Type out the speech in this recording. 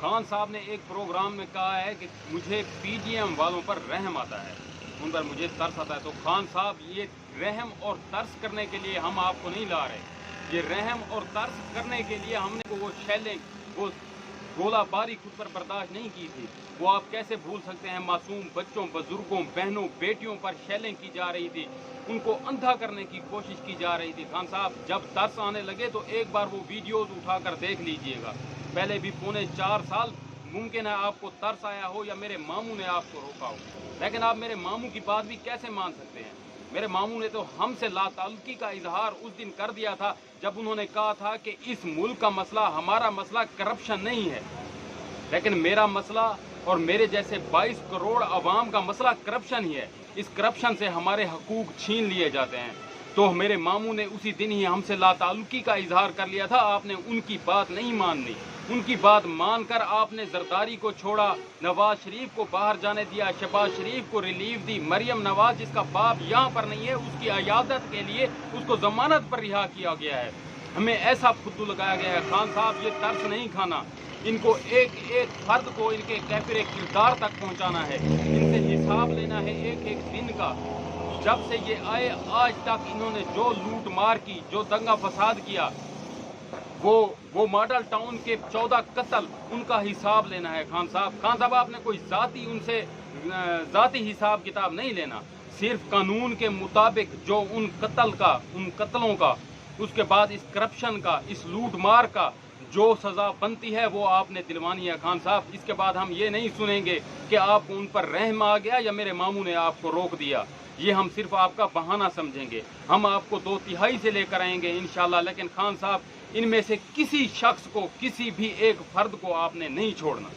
خان صاحب نے ایک پروگرام میں کہا ہے کہ مجھے پی ٹی ایم والوں پر رحم آتا ہے، ان پر مجھے ترس آتا ہے۔ تو خان صاحب، یہ رحم اور ترس کرنے کے لیے ہم آپ کو نہیں لا رہے، یہ رحم اور ترس کرنے کے لیے ہم نے وہ شیلنگ، وہ گولہ باری خود پر برداشت نہیں کی تھی۔ وہ آپ کیسے بھول سکتے ہیں؟ معصوم بچوں، بزرگوں، بہنوں، بیٹیوں پر شیلنگ کی جا رہی تھی، ان کو اندھا کرنے کی کوشش کی جا رہی تھی۔ خان صاحب، جب ترس آنے لگے تو ایک بار وہ ویڈیوز اٹھا کر دیکھ لیجئے گا۔ پہلے بھی 4.25 سال ممکن ہے آپ کو ترس آیا ہو یا میرے ماموں نے آپ کو روکا ہو، لیکن آپ میرے ماموں کی بات بھی کیسے مان سکتے ہیں؟ میرے ماموں نے تو ہم سے لا تعلقی کا اظہار اس دن کر دیا تھا جب انہوں نے کہا تھا کہ اس ملک کا مسئلہ، ہمارا مسئلہ کرپشن نہیں ہے، لیکن میرا مسئلہ اور میرے جیسے 22 کروڑ عوام کا مسئلہ کرپشن ہی ہے۔ اس کرپشن سے ہمارے حقوق چھین لیے جاتے ہیں۔ تو میرے ماموں نے اسی دن ہی ہم سے لا تعلقی کا اظہار کر لیا تھا۔ آپ نے ان کی بات نہیں ماننی، ان کی بات مان کر آپ نے زرداری کو چھوڑا، نواز شریف کو باہر جانے دیا، شہباز شریف کو ریلیف دی، مریم نواز جس کا باپ یہاں پر نہیں ہے اس کی عیادت کے لیے اس کو ضمانت پر رہا کیا گیا ہے۔ ہمیں ایسا فتو لگایا گیا ہے۔ خان صاحب، یہ ترس نہیں کھانا، ان کو ایک ایک فرد کو ان کے کیفر کردار تک پہنچانا ہے، ان سے حساب لینا ہے ایک ایک دن کا۔ جب سے یہ آئے آج تک انہوں نے جو لوٹ مار کی، جو دنگا فساد کیا، وہ ماڈل ٹاؤن کے 14 قتل، ان کا حساب لینا ہے خان صاحب۔ آپ نے کوئی ان سے ذاتی حساب کتاب نہیں لینا، صرف قانون کے مطابق جو ان قتلوں کا، اس کے بعد اس کرپشن کا، اس لوٹ مار کا جو سزا بنتی ہے وہ آپ نے دلوانی ہے خان صاحب۔ اس کے بعد ہم یہ نہیں سنیں گے کہ آپ کو ان پر رحم آ گیا یا میرے ماموں نے آپ کو روک دیا، یہ ہم صرف آپ کا بہانہ سمجھیں گے۔ ہم آپ کو 2/3 سے لے کر آئیں گے انشاءاللہ، لیکن خان صاحب ان میں سے کسی شخص کو، کسی بھی ایک فرد کو آپ نے نہیں چھوڑنا۔